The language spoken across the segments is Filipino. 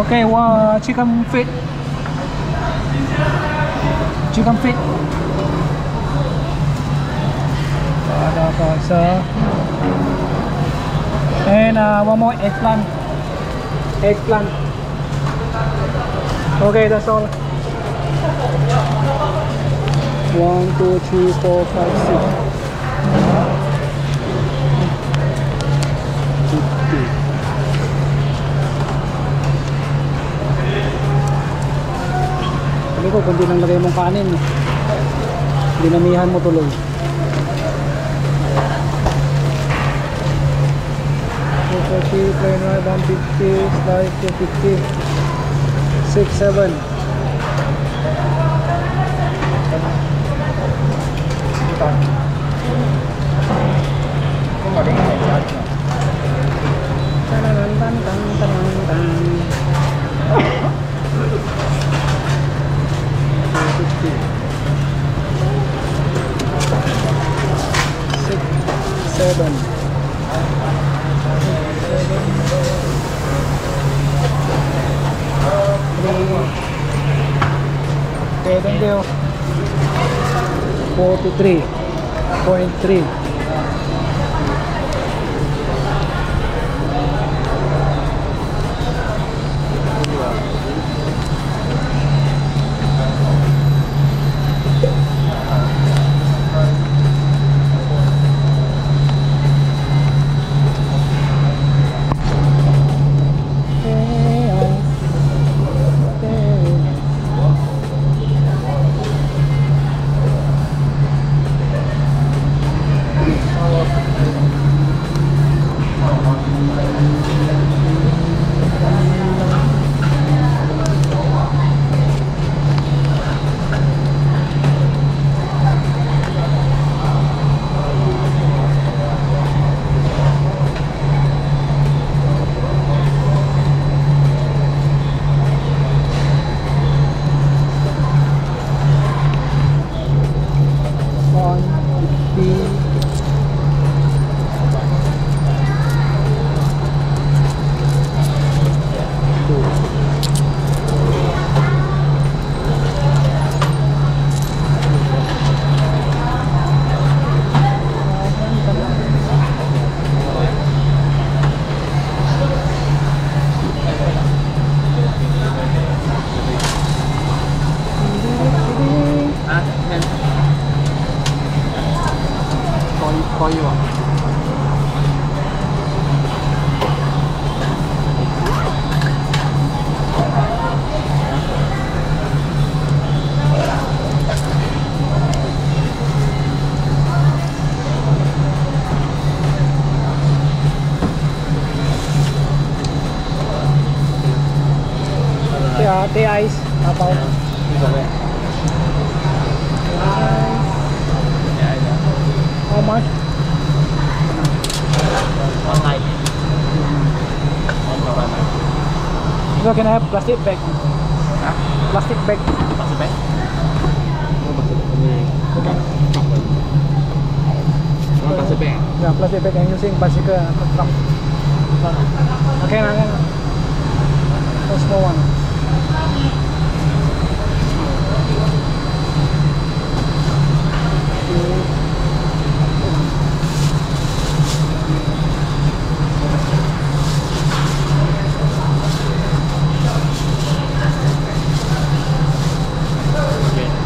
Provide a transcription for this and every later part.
Okay, chicken feet. Chicken feet. And one more eggplant. Eggplant. Okay, that's all. 1, 2, 3, 4, 5, 6. Sabi ko, kung di nang lagay mong kanin, dinamihan mo tuloy. Plain rice 150, slice 250, 6, 7. Okay, thank you. 43.3. Teh ice, apa? How much? One night. So can I have plastic bag? Hah? Plastic bag. Plastic bag? Plastic bag? Yeah, plastic bag. I'm using bicycle truck. Okay, okay. So small one.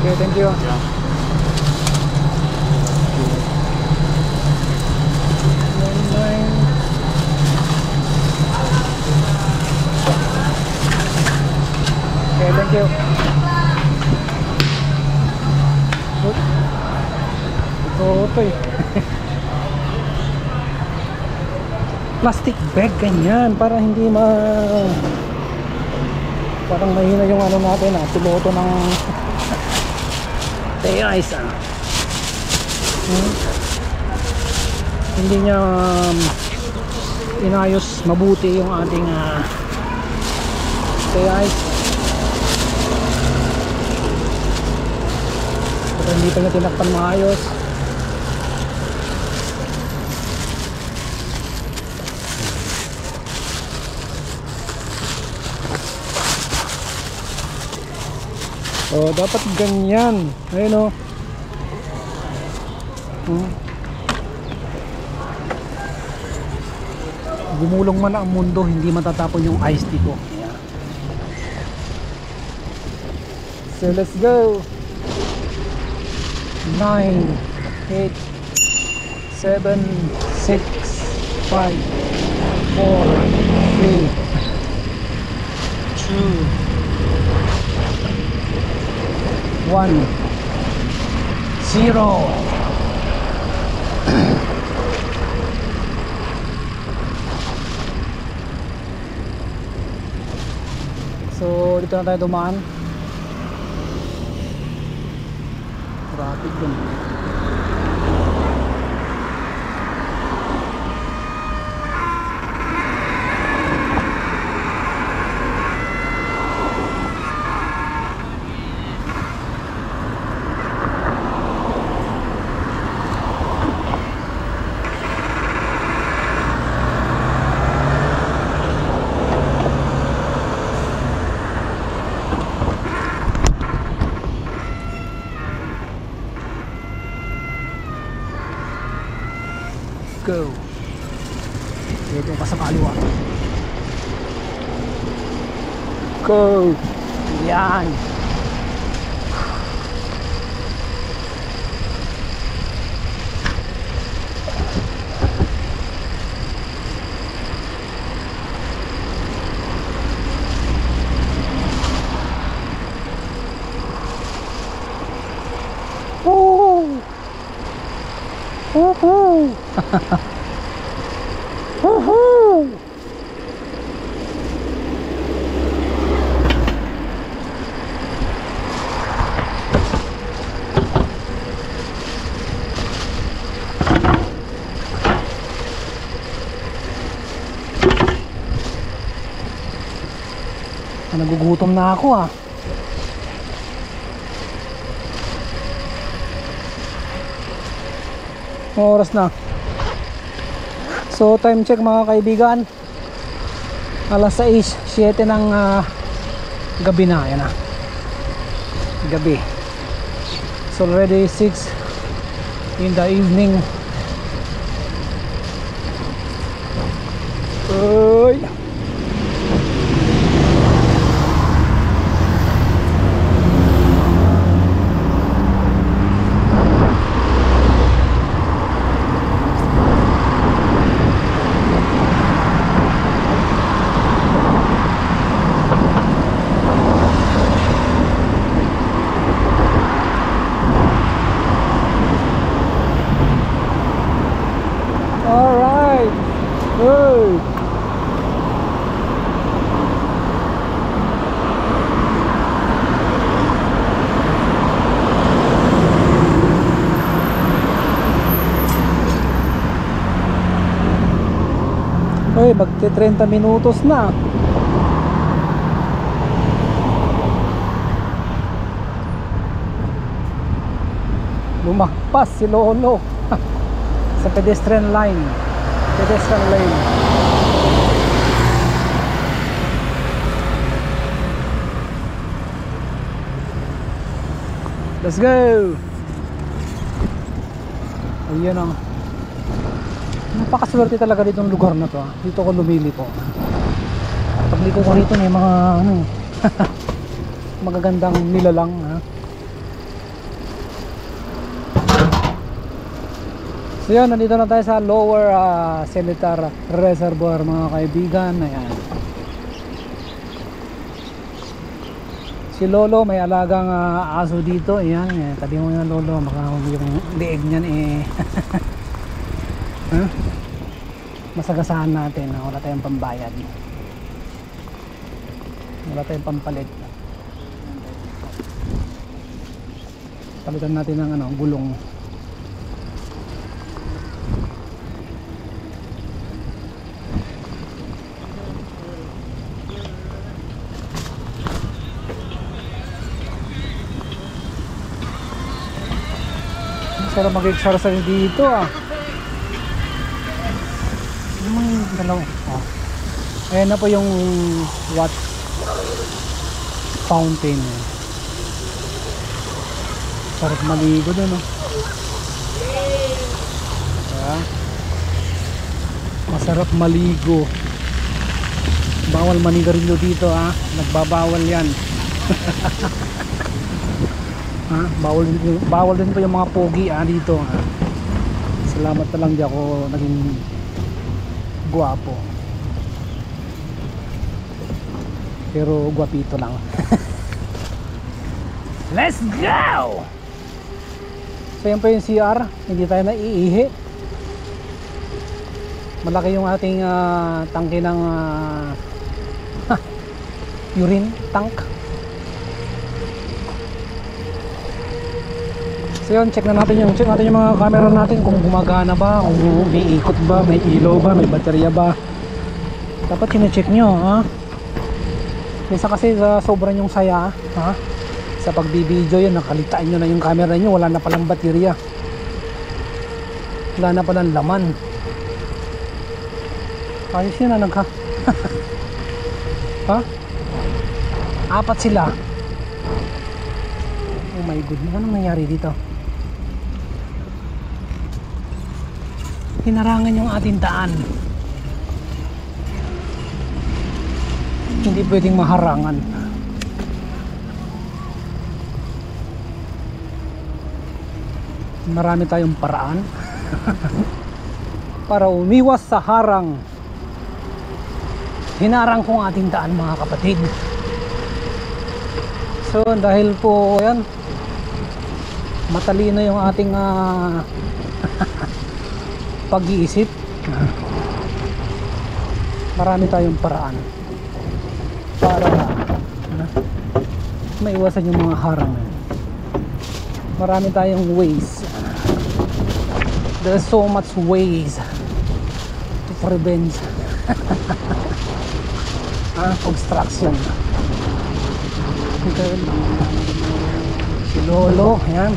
Okay, thank you. Yeah. Okay, thank you. Ito eh. Plastic bag ganyan para hindi parang mahina yung ano natin piloto ng ice hindi niya inayos mabuti yung ating ice. Hindi pa niya tinakpan maayos. Oh, dapat ganyan. Ayun oh. Gumulong man ang mundo, hindi matatapon yung iced tea ko. Ayan. So let's go. 9, 8, 7, 6, 5, 4, 3, 2, 1, 0. So dito na tayo dumaan. Traffic dun. Go. Dito pa sa kaliwa. Go. Yan. Woo! Woohoo! Woohoo! Nagugutom na ako ah. Oras na. So time check mga kaibigan, alas 6:07 ng gabi na. Yan na, gabi. So already 6 in the evening. Uy. Uy, magti 30 minutos na. Lumakpas si Lolo sa pedestrian line. Pedestrian lane. Let's go. Ayan ang napakaswerte talaga ditong lugar na to. Dito ko lumilipo. Pagliko ko rito may mga ano, magagandang nilalang ha. So yan, nandito na tayo sa Lower Seletar Reservoir mga kaibigan. Ayan. Si Lolo may alagang aso dito. Ayan, tabi mo yan Lolo, baka yung liig niyan huh? Masagasaan natin. Wala tayong pambayad, wala tayong pampalit. Palitan natin ng ano, gulong. Sarap mag-exercise dito ah. Dalawa. Oh. Ayan na po yung watch fountain. Sarap maligo dun, oh. Kaya, masarap maligo. Bawal manigarilyo dito, ha. Nagbabawal yan. Ha? Bawal din po yung mga pogi, ha, dito, ha. Salamat na lang di ako naging guwapo. Pero guwapito lang. Let's go! So yan po yung CR. Hindi tayo naiihi. Malaki yung ating tangke ng urine tank. So yun, check natin yung mga camera natin kung gumagana ba, kung umiikot ba, may ilaw ba, may baterya ba. Dapat chine-check nyo, ha? Minsan kasi sa sobrang yung saya, ha? Sa pagbibideo yun, nakalitain nyo na yung camera nyo, wala na palang baterya, wala na palang laman. Ayos yun na nagha. Ha? 4 sila. Oh my goodness, anong nangyari dito? Hinarangan yung ating daan. Hindi pwedeng maharangan. Marami tayong paraan para umiwas sa harang. Hinarang kong ating daan, mga kapatid. So dahil po yan, matalino yung ating pag-iisip, marami tayong paraan para maiwasan yung mga harang. Marami tayong ways. There's so much ways to prevent obstruction. Si Lolo, yan.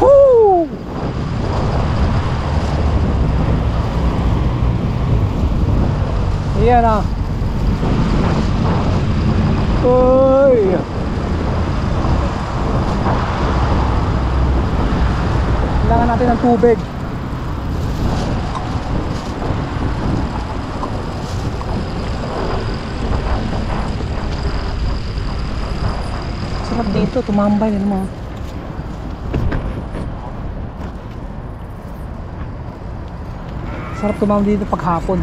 Woo! Yan ah. Uy! Kailangan natin ng tubig. Sarap dito, tumambay din mo. Sarap tumambay dito paghapon.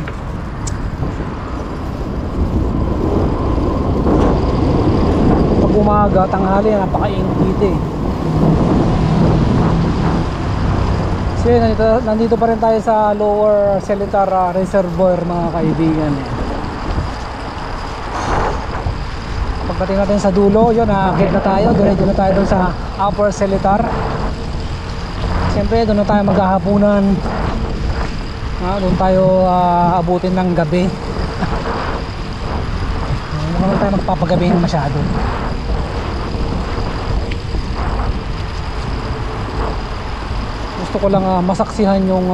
Pag umaga, tanghali, napakainit dito eh. So yun, nandito pa rin tayo sa Lower Selitar Reservoir, mga kaibigan. Pagdating natin sa dulo, yun, nakakit na tayo. Doon na tayo sa Upper Selitar. Siyempre, doon na tayo maghahapunan. Doon tayo abutin ng gabi. Hindi naman tayo magpapagabi masyado. Gusto ko lang masaksihan yung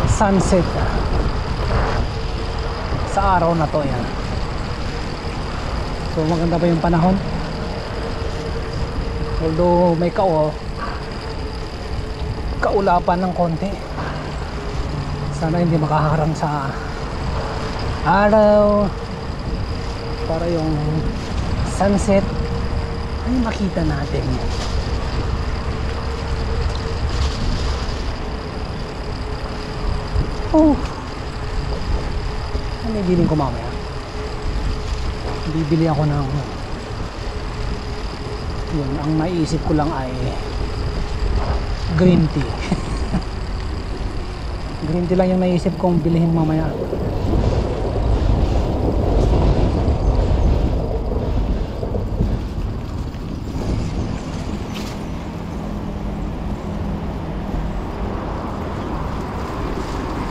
sunset sa araw na to. Yan. So maganda pa yung panahon, although may kaulapan ng konti. Sana hindi makaharang sa araw para yung sunset ay makita natin. Oh, ano ibiling ko mamaya? Bibili ako ng yun, ang naiisip ko lang ay green tea. Green tea lang yung naisip kong bilihin mamaya.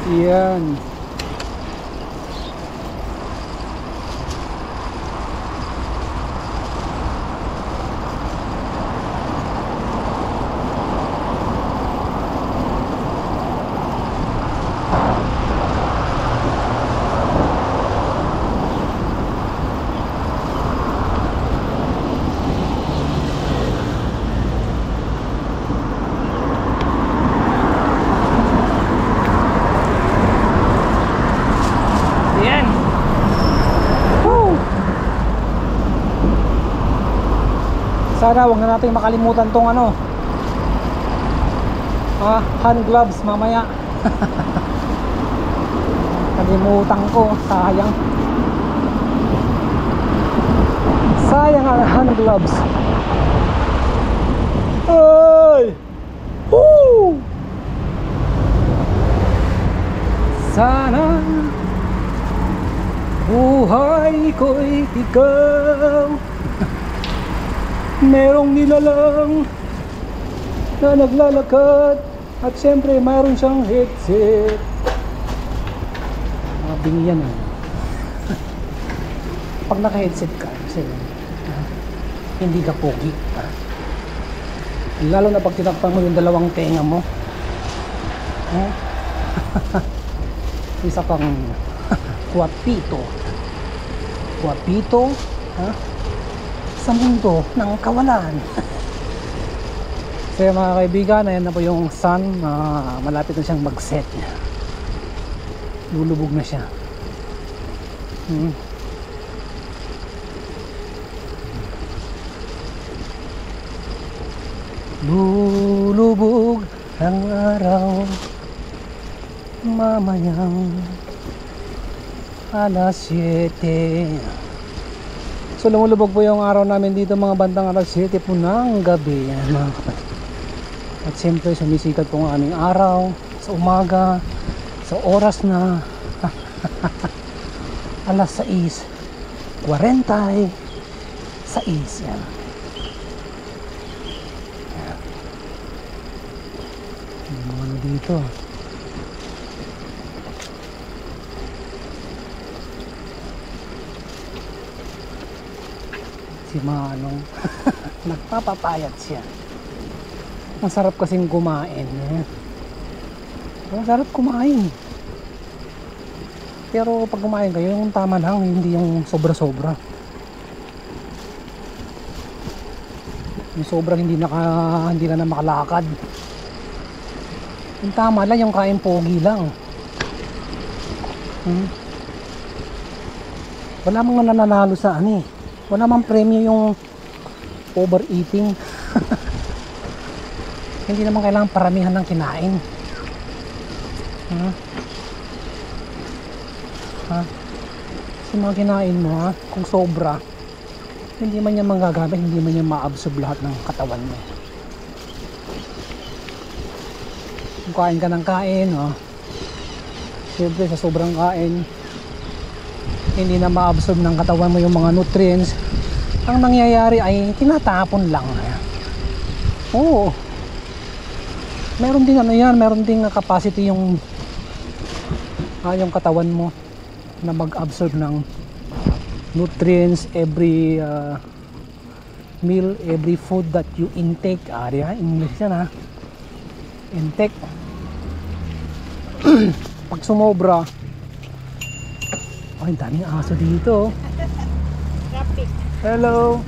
Yan. Sana wag na natin makalimutan tong ano, hand gloves mamaya. Kalimutan ko, sayang. Sayang ang hand gloves. Ay! Woo! Sana buhay ko'y ikaw. Merong nilalang na naglalakad at siyempre mayroon siyang headset. Mabingi yan pag naka-headset ka kasi hindi ka pogi, lalo na pag tinakpan mo yung dalawang tenga mo. Isa pang kwapito sa mundo ng kawalan. So mga kaibigan, ayan na po yung sun. Malapit na siyang mag-set. Lulubog na siya. Lulubog ang araw mamayang alas 7. So lumulubog po yung araw namin dito mga bandang alas 7 po ng gabi. Yan, mga kapatid. At siyempre sumisikat po ang aming araw sa umaga, sa oras na alas 6:46. Yan. Yung mga ano dito. Si Manong nagpapapayat siya. Ang sarap kasing kumain. Ang sarap kumain. Pero pag kumain kayo, yung tama lang, hindi yung sobra-sobra. Yung sobra hindi ka na makalakad. Yung tama lang, yung kain pogi lang. Wala mga nananalo sa ani. Wala mang premyo yung overeating. Hindi naman kailangan paramihan ng kinain. Kasi mga kinain mo, kung sobra, hindi man niya magagamit, hindi man niya ma-absorb lahat ng katawan mo. Kung kain ka ng kain, siyempre sa sobrang kain, hindi na ma-absorb ng katawan mo yung mga nutrients. Ang nangyayari ay tinatapon lang. Oo. Meron din meron ding capacity yung katawan mo na mag-absorb ng nutrients every meal, every food that you intake. English yan intake. Pag sumobra, ay daming aso dito. Hello.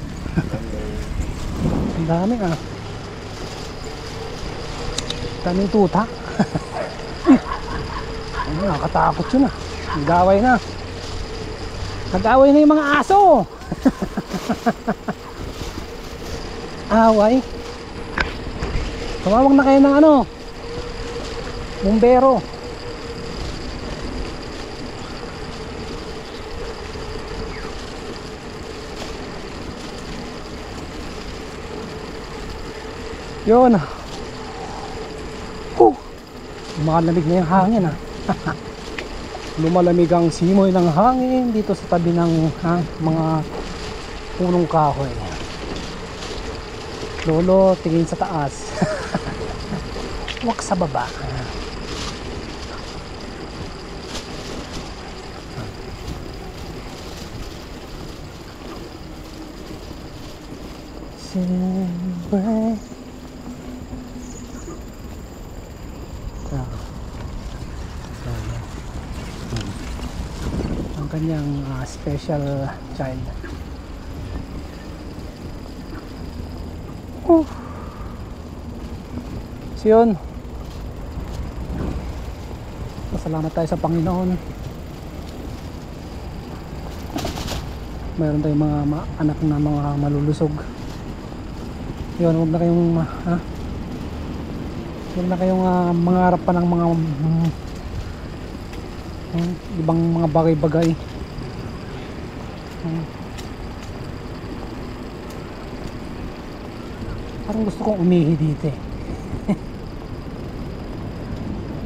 Ang daming daming tuta. Nakakatakot yun Nag-away na. Nag-away na yung mga aso. Away. Tumawag na kayo ng bumbero. Yun. Lumalamig na yung hangin Lumalamig ang simoy ng hangin dito sa tabi ng mga punong kahoy. Lolo, tingin sa taas. Huwag sa baba. Siyempre ang kanyang special child. So yun, pasalamat tayo sa Panginoon. Mayroon tayong mga anak na mga malulusog. Yun, huwag na kayong huwag na kayong mangarap pa ng mga ibang mga bagay-bagay. Parang gusto kong umihi dito eh.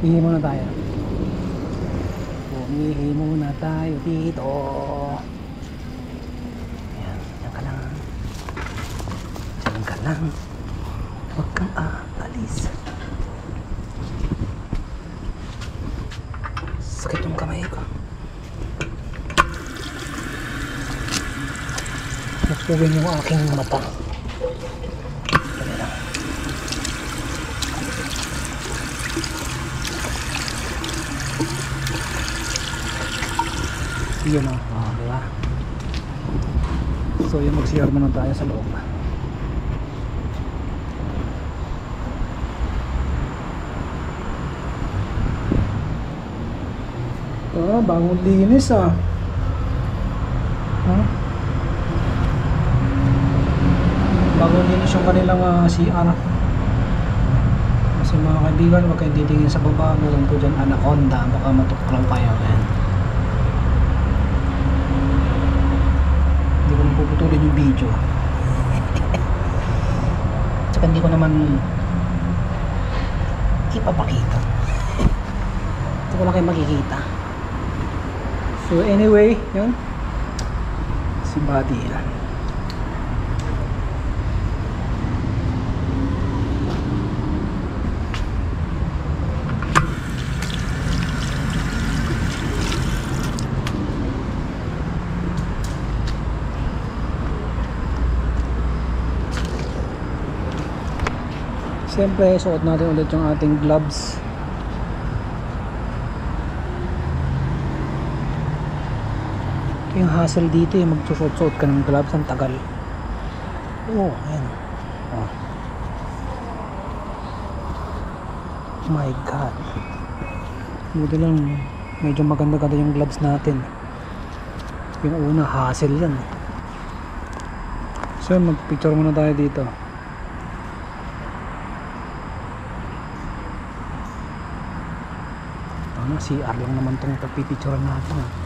Umihi muna tayo. Umihi muna tayo dito. Ayan, yan ka lang. Diyan ka lang. Huwag kang aalis. Sakit yung kamay ko. Napugin yung aking mata. Dali lang. Yun o. Diba? So yun, mag-CR muna tayo sa loob. Bagong linis bagong linis yung kanilang CR. Kasi mga kaibigan, huwag kayong titingin sa baba. Meron po dyan anaconda, baka matuklaw kayo. Hindi ko na puputulin yung video. Tsaka hindi ko naman ipapakita. Ito ko lang kayo makikita. So anyway, yun. Si Buddy yan. Siyempre, suot natin ulit yung ating gloves. Yung hassle dito yung magsusot-suot ka ng gloves, ang tagal. Oh, ayan. Oh. My God. Buti lang, medyo maganda-ganda yung gloves natin. Yung una, hassle yan. So, mag-picture muna tayo dito. Ano, CR lang naman itong pagpipicturean natin.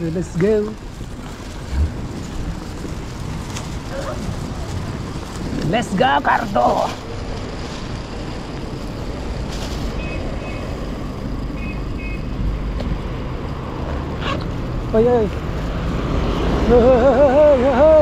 So let's go. Let's go, Cardo. Ay ay. Hey, hey, hey, hey.